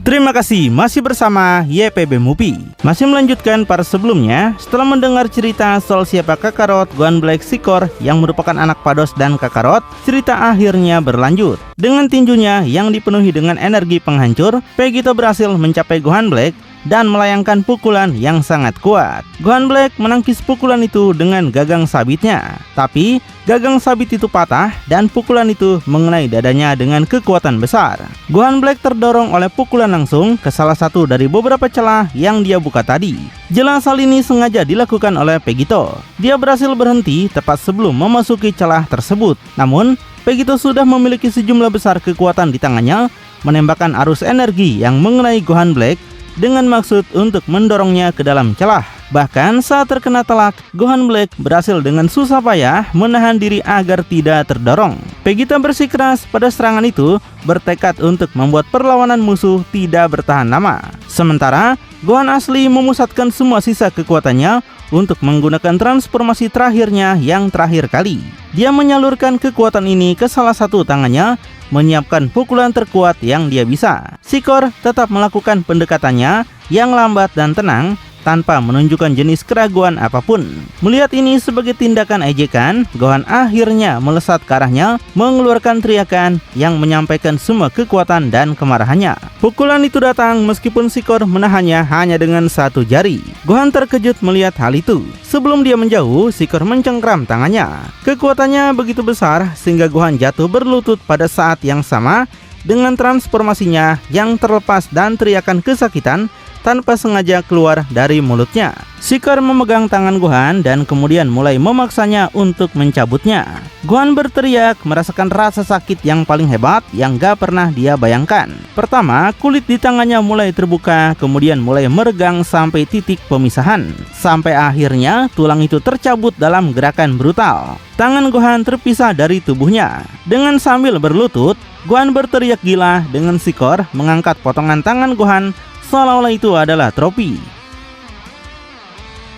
Terima kasih masih bersama YPB Movie. Masih melanjutkan para sebelumnya. Setelah mendengar cerita soal siapa Kakarot, Gohan Black, Sikor yang merupakan anak Pados dan Kakarot, cerita akhirnya berlanjut. Dengan tinjunya yang dipenuhi dengan energi penghancur, Vegito berhasil mencapai Gohan Black dan melayangkan pukulan yang sangat kuat. Gohan Black menangkis pukulan itu dengan gagang sabitnya. Tapi gagang sabit itu patah dan pukulan itu mengenai dadanya dengan kekuatan besar. Gohan Black terdorong oleh pukulan langsung ke salah satu dari beberapa celah yang dia buka tadi. Jelas hal ini sengaja dilakukan oleh Vegito. Dia berhasil berhenti tepat sebelum memasuki celah tersebut. Namun, Vegito sudah memiliki sejumlah besar kekuatan di tangannya, menembakkan arus energi yang mengenai Gohan Black dengan maksud untuk mendorongnya ke dalam celah. Bahkan saat terkena telak, Gohan Black berhasil dengan susah payah menahan diri agar tidak terdorong. Vegeta bersikeras pada serangan itu, bertekad untuk membuat perlawanan musuh tidak bertahan lama. Sementara, Gohan asli memusatkan semua sisa kekuatannya untuk menggunakan transformasi terakhirnya yang terakhir kali. Dia menyalurkan kekuatan ini ke salah satu tangannya, menyiapkan pukulan terkuat yang dia bisa. Sikor tetap melakukan pendekatannya yang lambat dan tenang tanpa menunjukkan jenis keraguan apapun. Melihat ini sebagai tindakan ejekan, Gohan akhirnya melesat ke arahnya, mengeluarkan teriakan yang menyampaikan semua kekuatan dan kemarahannya. Pukulan itu datang meskipun Sikor menahannya hanya dengan satu jari. Gohan terkejut melihat hal itu. Sebelum dia menjauh, Sikor mencengkram tangannya. Kekuatannya begitu besar sehingga Gohan jatuh berlutut pada saat yang sama dengan transformasinya yang terlepas dan teriakan kesakitan tanpa sengaja keluar dari mulutnya. Sikor memegang tangan Gohan dan kemudian mulai memaksanya untuk mencabutnya. Gohan berteriak merasakan rasa sakit yang paling hebat yang gak pernah dia bayangkan. Pertama, kulit di tangannya mulai terbuka, kemudian mulai meregang sampai titik pemisahan. Sampai akhirnya tulang itu tercabut dalam gerakan brutal. Tangan Gohan terpisah dari tubuhnya. Dengan sambil berlutut, Gohan berteriak gila dengan Sikor mengangkat potongan tangan Gohan seolah-olah itu adalah trofi.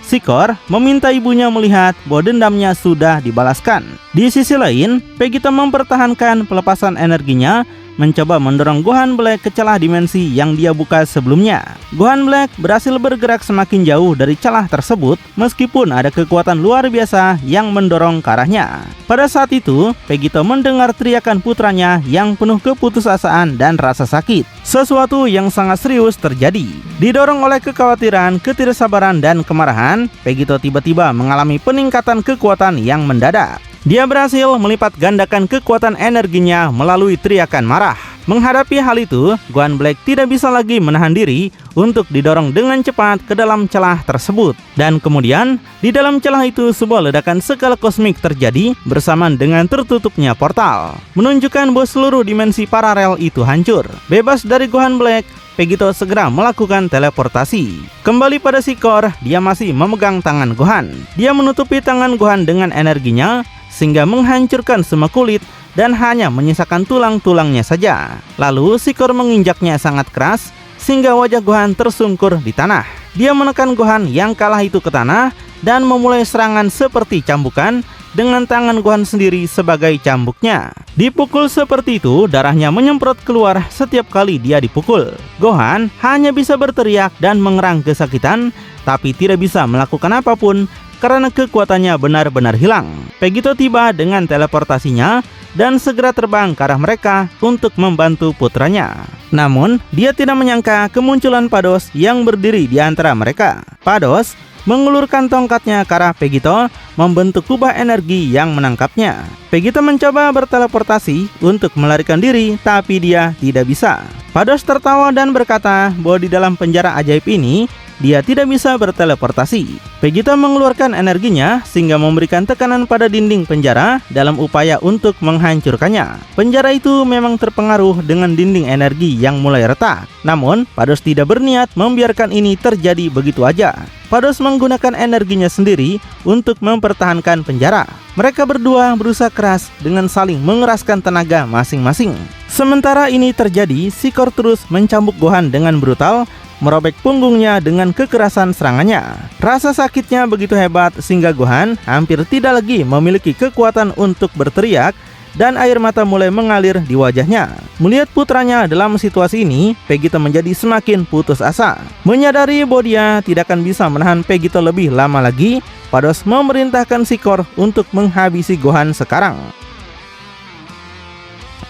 Sikor meminta ibunya melihat bahwa dendamnya sudah dibalaskan. Di sisi lain, Vegeta mempertahankan pelepasan energinya, mencoba mendorong Gohan Black ke celah dimensi yang dia buka sebelumnya. Gohan Black berhasil bergerak semakin jauh dari celah tersebut meskipun ada kekuatan luar biasa yang mendorong ke arahnya. Pada saat itu, Vegeta mendengar teriakan putranya yang penuh keputusasaan dan rasa sakit. Sesuatu yang sangat serius terjadi. Didorong oleh kekhawatiran, ketidaksabaran, dan kemarahan, Vegeta tiba-tiba mengalami peningkatan kekuatan yang mendadak. Dia berhasil melipat gandakan kekuatan energinya melalui teriakan marah. Menghadapi hal itu, Gohan Black tidak bisa lagi menahan diri untuk didorong dengan cepat ke dalam celah tersebut. Dan kemudian, di dalam celah itu sebuah ledakan skala kosmik terjadi bersamaan dengan tertutupnya portal, menunjukkan bahwa seluruh dimensi paralel itu hancur. Bebas dari Gohan Black, Vegito segera melakukan teleportasi. Kembali pada Sikor, dia masih memegang tangan Gohan. Dia menutupi tangan Gohan dengan energinya sehingga menghancurkan semua kulit dan hanya menyisakan tulang-tulangnya saja. Lalu Sikor menginjaknya sangat keras sehingga wajah Gohan tersungkur di tanah. Dia menekan Gohan yang kalah itu ke tanah dan memulai serangan seperti cambukan dengan tangan Gohan sendiri sebagai cambuknya. Dipukul seperti itu, darahnya menyemprot keluar setiap kali dia dipukul. Gohan hanya bisa berteriak dan mengerang kesakitan, tapi tidak bisa melakukan apapun karena kekuatannya benar-benar hilang. Vegito tiba dengan teleportasinya dan segera terbang ke arah mereka untuk membantu putranya. Namun, dia tidak menyangka kemunculan Pados yang berdiri di antara mereka. Pados mengulurkan tongkatnya ke arah Vegito, membentuk kubah energi yang menangkapnya. Vegito mencoba berteleportasi untuk melarikan diri, tapi dia tidak bisa. Pados tertawa dan berkata bahwa di dalam penjara ajaib ini, dia tidak bisa berteleportasi. Vegeta mengeluarkan energinya sehingga memberikan tekanan pada dinding penjara dalam upaya untuk menghancurkannya. Penjara itu memang terpengaruh dengan dinding energi yang mulai retak. Namun, Pados tidak berniat membiarkan ini terjadi begitu aja. Pados menggunakan energinya sendiri untuk mempertahankan penjara. Mereka berdua berusaha keras dengan saling mengeraskan tenaga masing-masing. Sementara ini terjadi, Sikor terus mencambuk Gohan dengan brutal, merobek punggungnya dengan kekerasan serangannya. Rasa sakitnya begitu hebat sehingga Gohan hampir tidak lagi memiliki kekuatan untuk berteriak dan air mata mulai mengalir di wajahnya. Melihat putranya dalam situasi ini, Vegito menjadi semakin putus asa. Menyadari bahwa dia tidak akan bisa menahan Vegito lebih lama lagi, Pados memerintahkan Sikor untuk menghabisi Gohan sekarang.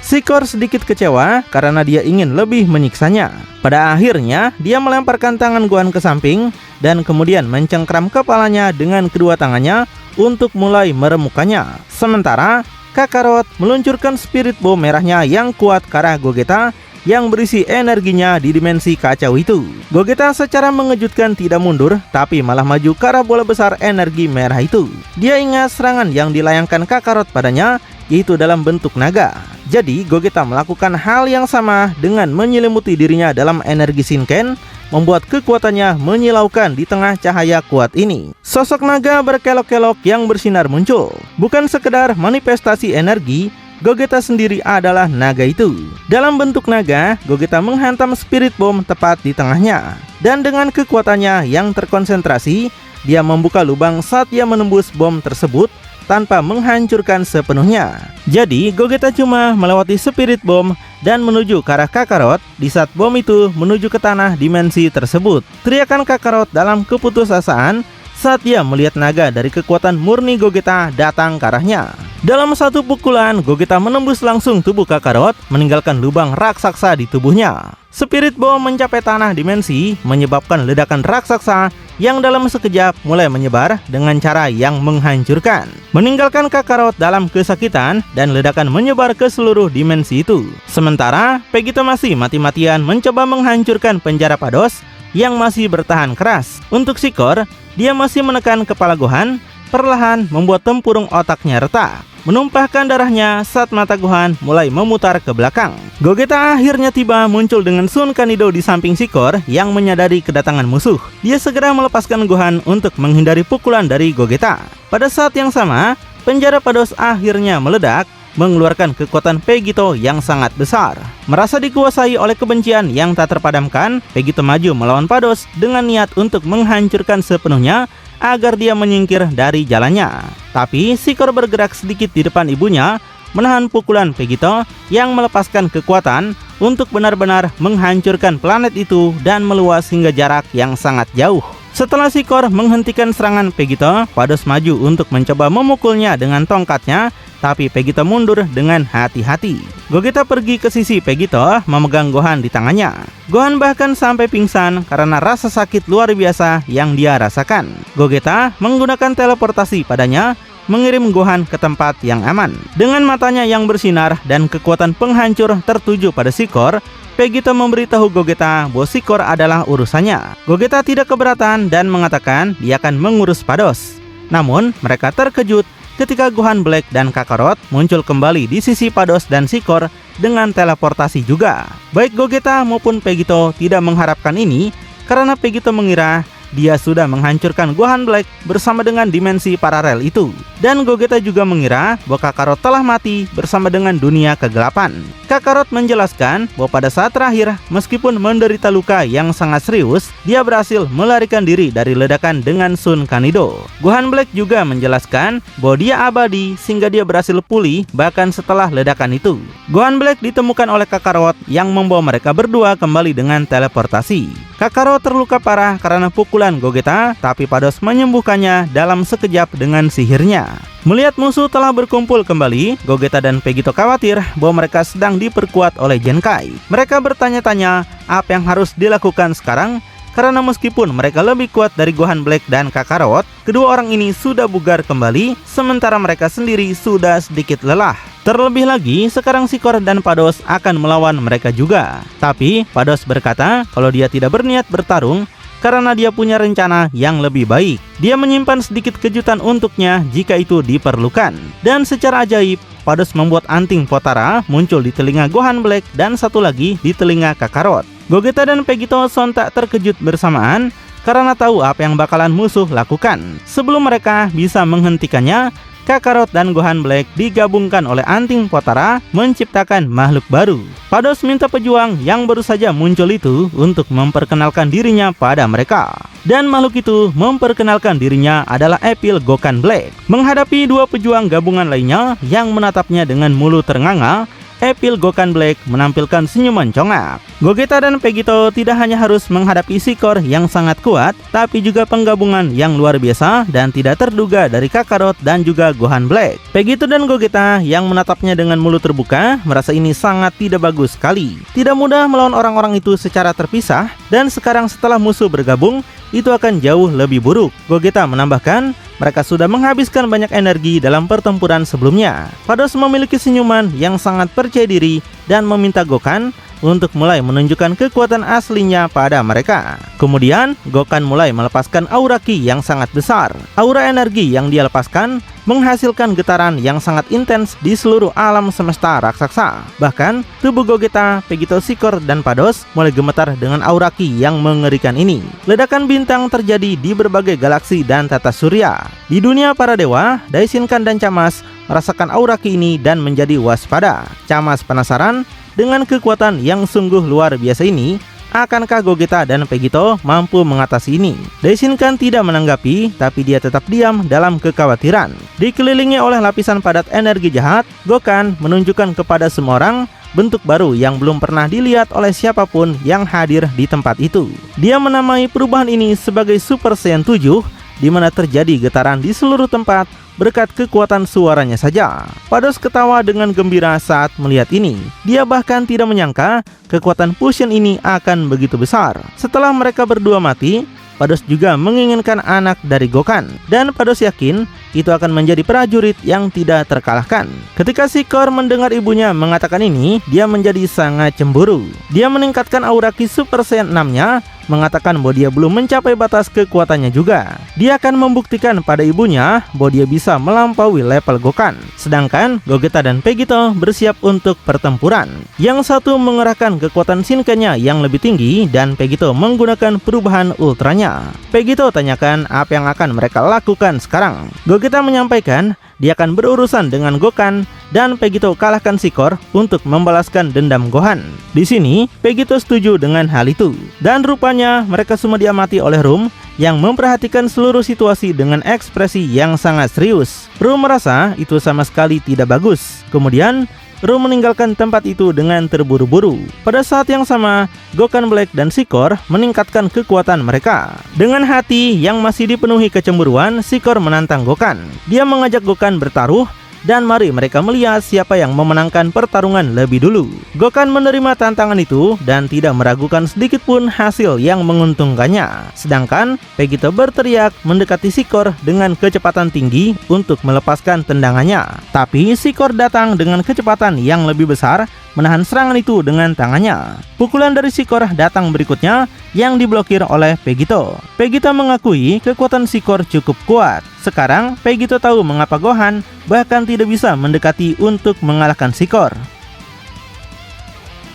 Sikor sedikit kecewa karena dia ingin lebih menyiksanya. Pada akhirnya, dia melemparkan tangan Gohan ke samping dan kemudian mencengkram kepalanya dengan kedua tangannya untuk mulai meremukkannya. Sementara, Kakarot meluncurkan spirit bomb merahnya yang kuat ke arah Gogeta yang berisi energinya di dimensi kacau itu. Gogeta secara mengejutkan tidak mundur, tapi malah maju ke arah bola besar energi merah itu. Dia ingat serangan yang dilayangkan Kakarot padanya, yaitu dalam bentuk naga. Jadi Gogeta melakukan hal yang sama dengan menyelimuti dirinya dalam energi Shinken, membuat kekuatannya menyilaukan di tengah cahaya kuat ini. Sosok naga berkelok-kelok yang bersinar muncul. Bukan sekedar manifestasi energi, Gogeta sendiri adalah naga itu. Dalam bentuk naga, Gogeta menghantam spirit bomb tepat di tengahnya. Dan dengan kekuatannya yang terkonsentrasi, dia membuka lubang saat dia menembus bom tersebut tanpa menghancurkan sepenuhnya. Jadi Gogeta cuma melewati spirit bomb dan menuju ke arah Kakarot di saat bom itu menuju ke tanah dimensi tersebut. Teriakan Kakarot dalam keputusasaan saat dia melihat naga dari kekuatan murni Gogeta datang ke arahnya. Dalam satu pukulan, Gogeta menembus langsung tubuh Kakarot, meninggalkan lubang raksasa di tubuhnya. Spirit bomb mencapai tanah dimensi, menyebabkan ledakan raksasa yang dalam sekejap mulai menyebar dengan cara yang menghancurkan, meninggalkan Kakarot dalam kesakitan dan ledakan menyebar ke seluruh dimensi itu. Sementara, Vegito masih mati-matian mencoba menghancurkan penjara Pados yang masih bertahan keras. Untuk Sikor, dia masih menekan kepala Gohan, perlahan membuat tempurung otaknya retak, menumpahkan darahnya saat mata Gohan mulai memutar ke belakang. Gogeta akhirnya tiba muncul dengan Sun Kanido di samping Sikor yang menyadari kedatangan musuh. Dia segera melepaskan Gohan untuk menghindari pukulan dari Gogeta. Pada saat yang sama, penjara Pados akhirnya meledak, mengeluarkan kekuatan Vegito yang sangat besar. Merasa dikuasai oleh kebencian yang tak terpadamkan, Vegito maju melawan Pados dengan niat untuk menghancurkan sepenuhnya agar dia menyingkir dari jalannya. Tapi Sikor bergerak sedikit di depan ibunya, menahan pukulan Vegito yang melepaskan kekuatan untuk benar-benar menghancurkan planet itu dan meluas hingga jarak yang sangat jauh. Setelah Sikor menghentikan serangan Vegito, Pados maju untuk mencoba memukulnya dengan tongkatnya, tapi Vegito mundur dengan hati-hati. Gogeta pergi ke sisi Vegito, memegang Gohan di tangannya. Gohan bahkan sampai pingsan karena rasa sakit luar biasa yang dia rasakan. Gogeta menggunakan teleportasi padanya, mengirim Gohan ke tempat yang aman. Dengan matanya yang bersinar dan kekuatan penghancur tertuju pada Sikor, Vegito memberitahu Gogeta bahwa Sikor adalah urusannya. Gogeta tidak keberatan dan mengatakan dia akan mengurus Pados. Namun mereka terkejut ketika Gohan Black dan Kakarot muncul kembali di sisi Pados dan Sikor dengan teleportasi juga. Baik Gogeta maupun Vegito tidak mengharapkan ini karena Vegito mengira dia sudah menghancurkan Gohan Black bersama dengan dimensi paralel itu. Dan Gogeta juga mengira bahwa Kakarot telah mati bersama dengan dunia kegelapan. Kakarot menjelaskan bahwa pada saat terakhir, meskipun menderita luka yang sangat serius, dia berhasil melarikan diri dari ledakan dengan Sun Kanido. Gohan Black juga menjelaskan bahwa dia abadi sehingga dia berhasil pulih bahkan setelah ledakan itu. Gohan Black ditemukan oleh Kakarot yang membawa mereka berdua kembali dengan teleportasi. Kakarot terluka parah karena pukulan Gogeta, tapi Pados menyembuhkannya dalam sekejap dengan sihirnya. Melihat musuh telah berkumpul kembali, Gogeta dan Vegito khawatir bahwa mereka sedang diperkuat oleh Zenkai. Mereka bertanya-tanya apa yang harus dilakukan sekarang, karena meskipun mereka lebih kuat dari Gohan Black dan Kakarot, kedua orang ini sudah bugar kembali, sementara mereka sendiri sudah sedikit lelah. Terlebih lagi, sekarang Sikor dan Pados akan melawan mereka juga. Tapi Pados berkata kalau dia tidak berniat bertarung karena dia punya rencana yang lebih baik. Dia menyimpan sedikit kejutan untuknya jika itu diperlukan. Dan secara ajaib, Pados membuat anting Potara muncul di telinga Gohan Black dan satu lagi di telinga Kakarot. Gogeta dan Vegito sontak terkejut bersamaan karena tahu apa yang bakalan musuh lakukan. Sebelum mereka bisa menghentikannya, Kakarot dan Gohan Black digabungkan oleh Anting Potara menciptakan makhluk baru. Pados minta pejuang yang baru saja muncul itu untuk memperkenalkan dirinya pada mereka. Dan makhluk itu memperkenalkan dirinya adalah Epil Gokan Black. Menghadapi dua pejuang gabungan lainnya yang menatapnya dengan mulut ternganga, Epil Gokan Black menampilkan senyuman congak. Gogeta dan Vegito tidak hanya harus menghadapi Sikor yang sangat kuat, tapi juga penggabungan yang luar biasa dan tidak terduga dari Kakarot dan juga Gohan Black. Vegito dan Gogeta yang menatapnya dengan mulut terbuka merasa ini sangat tidak bagus sekali. Tidak mudah melawan orang-orang itu secara terpisah, dan sekarang setelah musuh bergabung, itu akan jauh lebih buruk. Gogeta menambahkan, mereka sudah menghabiskan banyak energi dalam pertempuran sebelumnya. Pados memiliki senyuman yang sangat percaya diri dan meminta Gokan untuk mulai menunjukkan kekuatan aslinya pada mereka. Kemudian, Gokan mulai melepaskan aura ki yang sangat besar. Aura energi yang dia lepaskan menghasilkan getaran yang sangat intens di seluruh alam semesta raksasa. Bahkan, tubuh Gogeta, Vegito, Sikor, dan Pados mulai gemetar dengan aura ki yang mengerikan ini. Ledakan bintang terjadi di berbagai galaksi dan tata surya. Di dunia para dewa, Daishinkan dan Camas merasakan aura ki ini dan menjadi waspada. Camas penasaran dengan kekuatan yang sungguh luar biasa ini. Akankah Gogeta dan Vegito mampu mengatasi ini? Daishinkan tidak menanggapi, tapi dia tetap diam dalam kekhawatiran. Dikelilingi oleh lapisan padat energi jahat, Gokan menunjukkan kepada semua orang bentuk baru yang belum pernah dilihat oleh siapapun yang hadir di tempat itu. Dia menamai perubahan ini sebagai Super Saiyan 7, di mana terjadi getaran di seluruh tempat berkat kekuatan suaranya saja. Pados ketawa dengan gembira saat melihat ini. Dia bahkan tidak menyangka kekuatan fusion ini akan begitu besar. Setelah mereka berdua mati, Pados juga menginginkan anak dari Gokan, dan Pados yakin itu akan menjadi prajurit yang tidak terkalahkan. Ketika Sikor mendengar ibunya mengatakan ini, dia menjadi sangat cemburu. Dia meningkatkan aura ki Super Saiyan 6-nya, mengatakan bahwa dia belum mencapai batas kekuatannya juga. Dia akan membuktikan pada ibunya bahwa dia bisa melampaui level Gokan. Sedangkan Gogeta dan Vegito bersiap untuk pertempuran. Yang satu mengerahkan kekuatan Shinken-nya yang lebih tinggi, dan Vegito menggunakan perubahan ultranya. Vegito tanyakan apa yang akan mereka lakukan sekarang. Gogeta menyampaikan dia akan berurusan dengan Gokan, dan Vegito kalahkan Sikor untuk membalaskan dendam Gohan. Di sini, Vegito setuju dengan hal itu. Dan rupanya mereka semua diamati oleh Rum yang memperhatikan seluruh situasi dengan ekspresi yang sangat serius. Rum merasa itu sama sekali tidak bagus. Kemudian, Rum meninggalkan tempat itu dengan terburu-buru. Pada saat yang sama, Gokan Black dan Sikor meningkatkan kekuatan mereka. Dengan hati yang masih dipenuhi kecemburuan, Sikor menantang Gokan. Dia mengajak Gokan bertaruh, dan mari mereka melihat siapa yang memenangkan pertarungan lebih dulu. Gokan menerima tantangan itu dan tidak meragukan sedikit pun hasil yang menguntungkannya. Sedangkan Vegito berteriak mendekati Sikor dengan kecepatan tinggi untuk melepaskan tendangannya. Tapi Sikor datang dengan kecepatan yang lebih besar, menahan serangan itu dengan tangannya. Pukulan dari Sikor datang berikutnya yang diblokir oleh Vegito. Vegito mengakui kekuatan Sikor cukup kuat. Sekarang Vegito tahu mengapa Gohan bahkan tidak bisa mendekati untuk mengalahkan Sikor.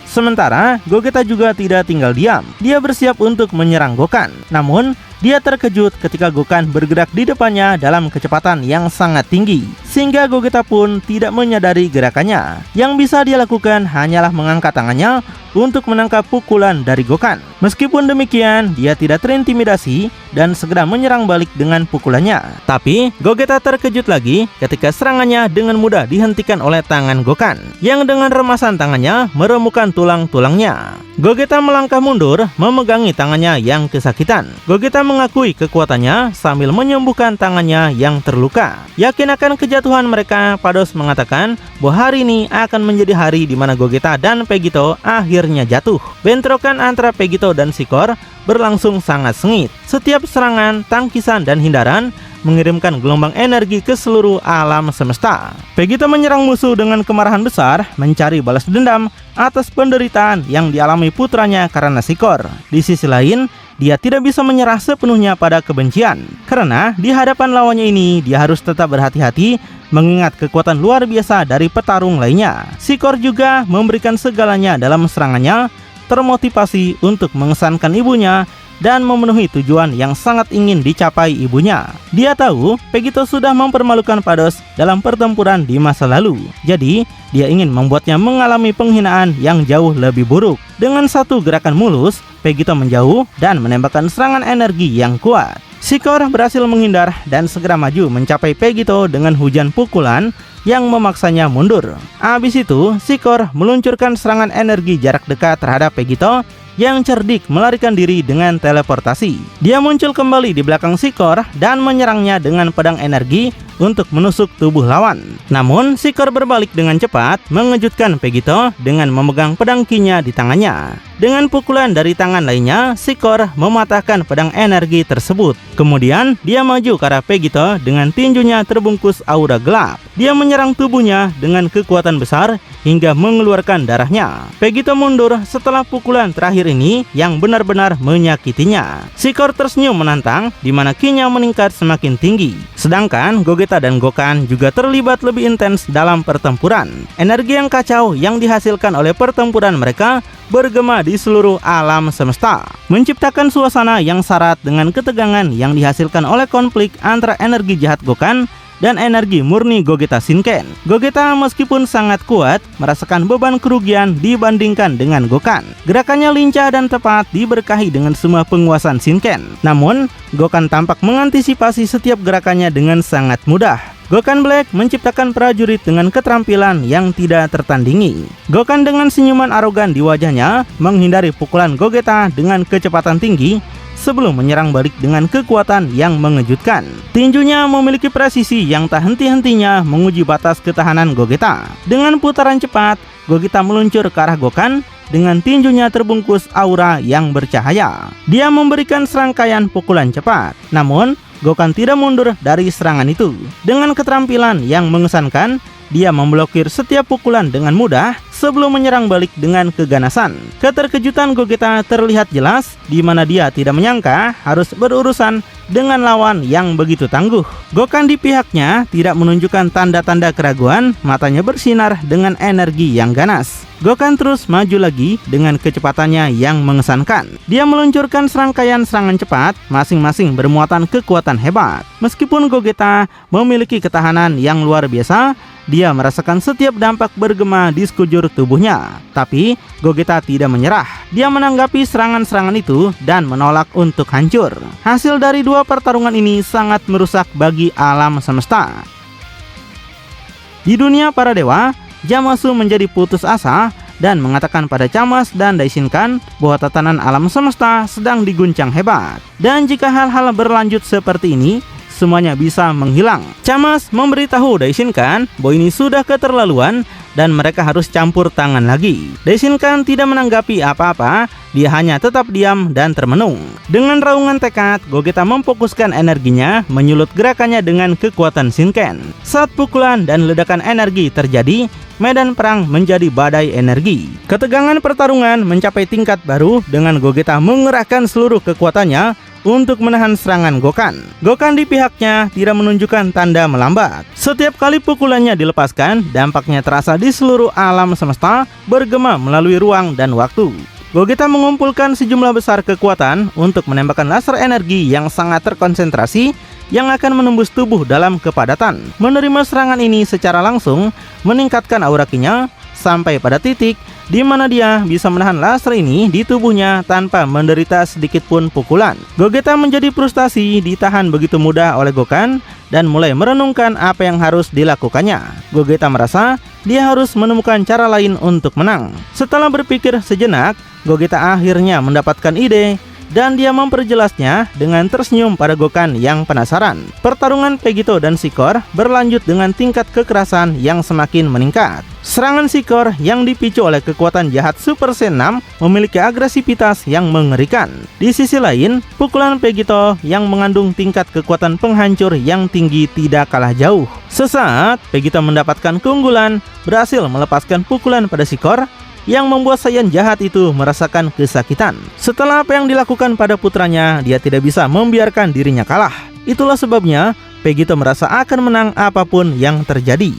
Sementara Gogeta juga tidak tinggal diam. Dia bersiap untuk menyerang Gokan. Namun dia terkejut ketika Gokan bergerak di depannya dalam kecepatan yang sangat tinggi, sehingga Gogeta pun tidak menyadari gerakannya. Yang bisa dia lakukan hanyalah mengangkat tangannya untuk menangkap pukulan dari Gokan. Meskipun demikian, dia tidak terintimidasi dan segera menyerang balik dengan pukulannya. Tapi Gogeta terkejut lagi ketika serangannya dengan mudah dihentikan oleh tangan Gokan, yang dengan remasan tangannya meremukkan tulang-tulangnya. Gogeta melangkah mundur memegangi tangannya yang kesakitan. Gogeta mengakui kekuatannya sambil menyembuhkan tangannya yang terluka. Yakin akan kejatuhan mereka, Pados mengatakan bahwa hari ini akan menjadi hari di mana Gogeta dan Vegito akhirnya jatuh. Bentrokan antara Vegito dan Sikor berlangsung sangat sengit. Setiap serangan, tangkisan, dan hindaran mengirimkan gelombang energi ke seluruh alam semesta. Vegito menyerang musuh dengan kemarahan besar, mencari balas dendam atas penderitaan yang dialami putranya karena Sikor. Di sisi lain, dia tidak bisa menyerah sepenuhnya pada kebencian, karena di hadapan lawannya ini dia harus tetap berhati-hati mengingat kekuatan luar biasa dari petarung lainnya. Sikor juga memberikan segalanya dalam serangannya, termotivasi untuk mengesankan ibunya dan memenuhi tujuan yang sangat ingin dicapai ibunya. Dia tahu Pegito sudah mempermalukan Pados dalam pertempuran di masa lalu. Jadi, dia ingin membuatnya mengalami penghinaan yang jauh lebih buruk. Dengan satu gerakan mulus, Pegito menjauh dan menembakkan serangan energi yang kuat. Sikor berhasil menghindar dan segera maju mencapai Pegito dengan hujan pukulan yang memaksanya mundur. Habis itu, Sikor meluncurkan serangan energi jarak dekat terhadap Pegito yang cerdik melarikan diri dengan teleportasi. Dia muncul kembali di belakang Sikor dan menyerangnya dengan pedang energi untuk menusuk tubuh lawan. Namun, Sikor berbalik dengan cepat, mengejutkan Pegito dengan memegang pedang Ki-nya di tangannya. Dengan pukulan dari tangan lainnya, Sikor mematahkan pedang energi tersebut. Kemudian, dia maju ke arah Pegito dengan tinjunya terbungkus aura gelap. Dia menyerang tubuhnya dengan kekuatan besar hingga mengeluarkan darahnya. Pegito mundur setelah pukulan terakhir ini yang benar-benar menyakitinya. Sikor tersenyum menantang, di mana Ki-nya meningkat semakin tinggi. Sedangkan Gogeta dan Gokan juga terlibat lebih intens dalam pertempuran. Energi yang kacau yang dihasilkan oleh pertempuran mereka bergema di seluruh alam semesta, menciptakan suasana yang syarat dengan ketegangan yang dihasilkan oleh konflik antara energi jahat Gokan dan energi murni Gogeta Shinken. Gogeta meskipun sangat kuat, merasakan beban kerugian dibandingkan dengan Gokan. Gerakannya lincah dan tepat, diberkahi dengan semua penguasaan Shinken. Namun, Gokan tampak mengantisipasi setiap gerakannya dengan sangat mudah. Gokan Black menciptakan prajurit dengan keterampilan yang tidak tertandingi. Gokan dengan senyuman arogan di wajahnya menghindari pukulan Gogeta dengan kecepatan tinggi sebelum menyerang balik dengan kekuatan yang mengejutkan. Tinjunya memiliki presisi yang tak henti-hentinya menguji batas ketahanan Gogeta. Dengan putaran cepat, Gogeta meluncur ke arah Gokan dengan tinjunya terbungkus aura yang bercahaya. Dia memberikan serangkaian pukulan cepat. Namun, Gokan tidak mundur dari serangan itu. Dengan keterampilan yang mengesankan, dia memblokir setiap pukulan dengan mudah sebelum menyerang balik dengan keganasan. Keterkejutan Gogeta terlihat jelas, di mana dia tidak menyangka harus berurusan dengan lawan yang begitu tangguh. Gokan di pihaknya tidak menunjukkan tanda-tanda keraguan, matanya bersinar dengan energi yang ganas. Gokan terus maju lagi dengan kecepatannya yang mengesankan. Dia meluncurkan serangkaian serangan cepat, masing-masing bermuatan kekuatan hebat. Meskipun Gogeta memiliki ketahanan yang luar biasa, dia merasakan setiap dampak bergema di sekujur tubuhnya. Tapi Gogeta tidak menyerah. Dia menanggapi serangan-serangan itu dan menolak untuk hancur. Hasil dari dua pertarungan ini sangat merusak bagi alam semesta. Di dunia para dewa, Zamasu menjadi putus asa dan mengatakan pada Chamas dan Daishinkan bahwa tatanan alam semesta sedang diguncang hebat. Dan jika hal-hal berlanjut seperti ini, semuanya bisa menghilang. Chamas memberitahu Daishinkan bahwa ini sudah keterlaluan dan mereka harus campur tangan lagi. Daishinkan tidak menanggapi apa-apa, dia hanya tetap diam dan termenung. Dengan raungan tekad, Gogeta memfokuskan energinya menyulut gerakannya dengan kekuatan Shinken. Saat pukulan dan ledakan energi terjadi, medan perang menjadi badai energi. Ketegangan pertarungan mencapai tingkat baru dengan Gogeta mengerahkan seluruh kekuatannya untuk menahan serangan Gokan. Gokan di pihaknya tidak menunjukkan tanda melambat. Setiap kali pukulannya dilepaskan, dampaknya terasa di seluruh alam semesta, bergema melalui ruang dan waktu. Gogeta mengumpulkan sejumlah besar kekuatan untuk menembakkan laser energi yang sangat terkonsentrasi yang akan menembus tubuh dalam kepadatan. Menerima serangan ini secara langsung meningkatkan aura Ki-nya sampai pada titik di mana dia bisa menahan laser ini di tubuhnya tanpa menderita sedikit pun pukulan. Gogeta menjadi frustasi ditahan begitu mudah oleh Gokan dan mulai merenungkan apa yang harus dilakukannya. Gogeta merasa dia harus menemukan cara lain untuk menang. Setelah berpikir sejenak, Gogeta akhirnya mendapatkan ide dan dia memperjelasnya dengan tersenyum pada Gokan yang penasaran. Pertarungan Pegito dan Sikor berlanjut dengan tingkat kekerasan yang semakin meningkat. Serangan Sikor yang dipicu oleh kekuatan jahat Super Saiyan 6 memiliki agresivitas yang mengerikan. Di sisi lain, pukulan Pegito yang mengandung tingkat kekuatan penghancur yang tinggi tidak kalah jauh. Sesaat, Pegito mendapatkan keunggulan, berhasil melepaskan pukulan pada Sikor yang membuat Saiyan jahat itu merasakan kesakitan. Setelah apa yang dilakukan pada putranya, dia tidak bisa membiarkan dirinya kalah. Itulah sebabnya Pegito merasa akan menang apapun yang terjadi.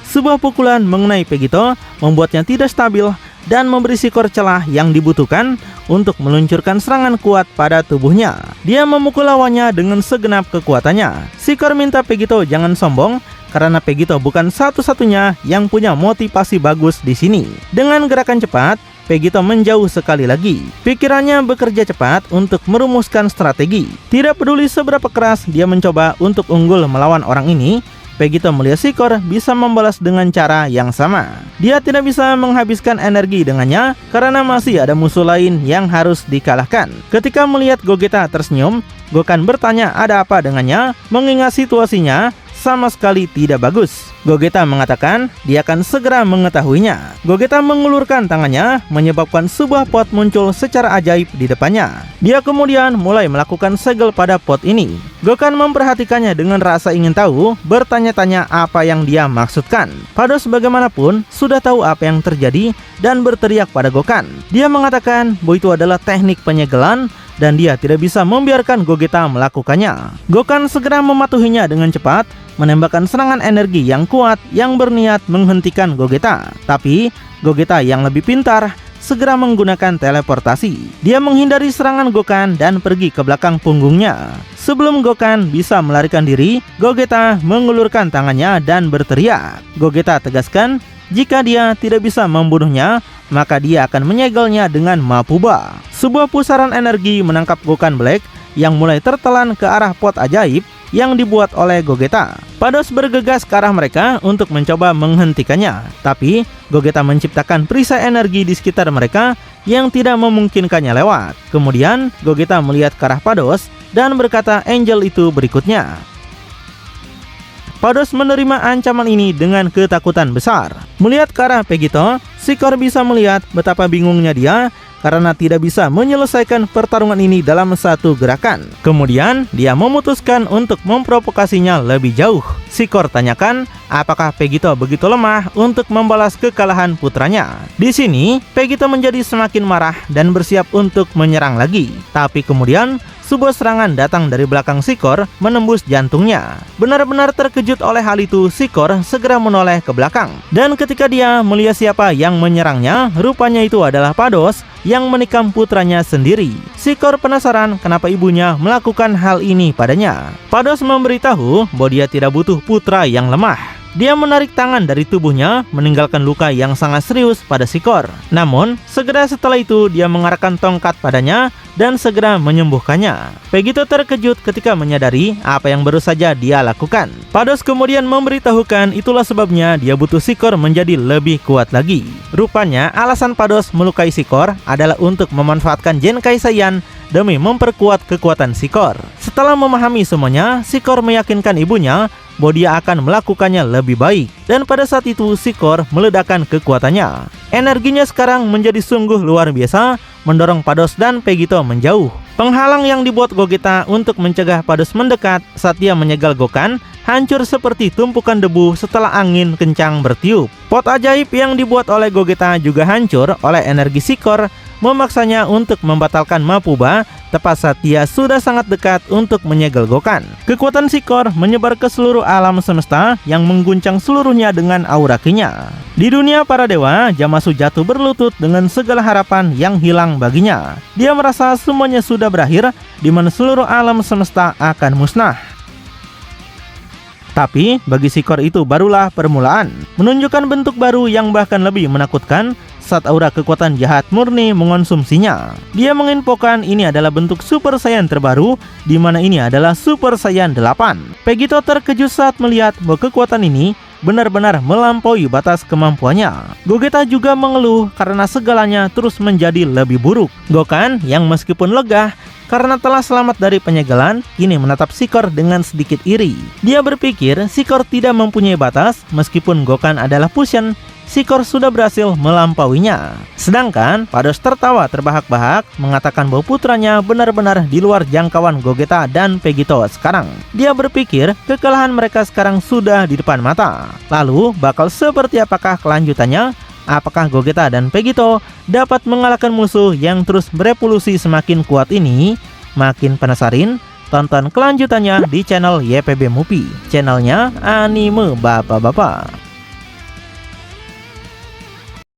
Sebuah pukulan mengenai Pegito membuatnya tidak stabil dan memberi Sikor celah yang dibutuhkan untuk meluncurkan serangan kuat pada tubuhnya. Dia memukul lawannya dengan segenap kekuatannya. Sikor minta Vegito jangan sombong karena Vegito bukan satu-satunya yang punya motivasi bagus di sini. Dengan gerakan cepat, Vegito menjauh sekali lagi. Pikirannya bekerja cepat untuk merumuskan strategi. Tidak peduli seberapa keras dia mencoba untuk unggul melawan orang ini, Vegito melihat Sikor bisa membalas dengan cara yang sama. Dia tidak bisa menghabiskan energi dengannya karena masih ada musuh lain yang harus dikalahkan. Ketika melihat Gogeta tersenyum, Gokan bertanya ada apa dengannya, mengingat situasinya sama sekali tidak bagus. Gogeta mengatakan dia akan segera mengetahuinya. Gogeta mengulurkan tangannya, menyebabkan sebuah pot muncul secara ajaib di depannya. Dia kemudian mulai melakukan segel pada pot ini. Gokan memperhatikannya dengan rasa ingin tahu, bertanya-tanya apa yang dia maksudkan. Pados bagaimanapun sudah tahu apa yang terjadi dan berteriak pada Gokan. Dia mengatakan bahwa itu adalah teknik penyegelan dan dia tidak bisa membiarkan Gogeta melakukannya. Gokan segera mematuhinya dengan cepat, menembakkan serangan energi yang kuat yang berniat menghentikan Gogeta. Tapi Gogeta yang lebih pintar segera menggunakan teleportasi. Dia menghindari serangan Gokan dan pergi ke belakang punggungnya. Sebelum Gokan bisa melarikan diri, Gogeta mengulurkan tangannya dan berteriak. Gogeta tegaskan jika dia tidak bisa membunuhnya, maka dia akan menyegelnya dengan Mapuba. Sebuah pusaran energi menangkap Gokan Black yang mulai tertelan ke arah pot ajaib yang dibuat oleh Gogeta. Pados bergegas ke arah mereka untuk mencoba menghentikannya, tapi Gogeta menciptakan perisai energi di sekitar mereka yang tidak memungkinkannya lewat. Kemudian Gogeta melihat ke arah Pados dan berkata Angel itu berikutnya. Pados menerima ancaman ini dengan ketakutan besar. Melihat ke arah Vegito, Sikor bisa melihat betapa bingungnya dia karena tidak bisa menyelesaikan pertarungan ini dalam satu gerakan. Kemudian dia memutuskan untuk memprovokasinya lebih jauh. Sikor tanyakan apakah Vegito begitu lemah untuk membalas kekalahan putranya. Di sini Vegito menjadi semakin marah dan bersiap untuk menyerang lagi. Tapi kemudian sebuah serangan datang dari belakang Sikor menembus jantungnya. Benar-benar terkejut oleh hal itu, Sikor segera menoleh ke belakang. Dan ketika dia melihat siapa yang menyerangnya, rupanya itu adalah Pados yang menikam putranya sendiri. Sikor penasaran kenapa ibunya melakukan hal ini padanya. Pados memberitahu bahwa dia tidak butuh putra yang lemah. Dia menarik tangan dari tubuhnya, meninggalkan luka yang sangat serius pada Sikor. Namun, segera setelah itu dia mengarahkan tongkat padanya dan segera menyembuhkannya. Vegito terkejut ketika menyadari apa yang baru saja dia lakukan. Pados kemudian memberitahukan itulah sebabnya dia butuh Sikor menjadi lebih kuat lagi. Rupanya, alasan Pados melukai Sikor adalah untuk memanfaatkan Genkai Saiyan demi memperkuat kekuatan Sikor. Setelah memahami semuanya, Sikor meyakinkan ibunya bahwa dia akan melakukannya lebih baik. Dan pada saat itu Sikor meledakkan kekuatannya. Energinya sekarang menjadi sungguh luar biasa, mendorong Pados dan Vegito menjauh. Penghalang yang dibuat Gogeta untuk mencegah Pados mendekat saat dia menyegal Gokan hancur seperti tumpukan debu setelah angin kencang bertiup. Pot ajaib yang dibuat oleh Gogeta juga hancur oleh energi Sikor, memaksanya untuk membatalkan Mapuba tepat saat dia sudah sangat dekat untuk menyegel Gokan. Kekuatan Sikor menyebar ke seluruh alam semesta yang mengguncang seluruhnya dengan aura kinya. Di dunia para dewa, Zamasu jatuh berlutut dengan segala harapan yang hilang baginya. Dia merasa semuanya sudah berakhir, di mana seluruh alam semesta akan musnah. Tapi bagi Sikor itu barulah permulaan, menunjukkan bentuk baru yang bahkan lebih menakutkan saat aura kekuatan jahat murni mengonsumsinya. Dia menginfokan ini adalah bentuk Super Saiyan terbaru, di mana ini adalah Super Saiyan 8. Vegito terkejut saat melihat bahwa kekuatan ini benar-benar melampaui batas kemampuannya. Gogeta juga mengeluh karena segalanya terus menjadi lebih buruk. Gokan yang meskipun lega karena telah selamat dari penyegelan, kini menatap Sikor dengan sedikit iri. Dia berpikir Sikor tidak mempunyai batas, meskipun Gokan adalah fusion, Sikor sudah berhasil melampauinya. Sedangkan Pados tertawa terbahak-bahak, mengatakan bahwa putranya benar-benar di luar jangkauan Gogeta dan Vegito sekarang. Dia berpikir kekalahan mereka sekarang sudah di depan mata. Lalu bakal seperti apakah kelanjutannya? Apakah Gogeta dan Vegito dapat mengalahkan musuh yang terus berevolusi semakin kuat ini? Makin penasaran? Tonton kelanjutannya di channel YPB Movie, channelnya anime bapak-bapak.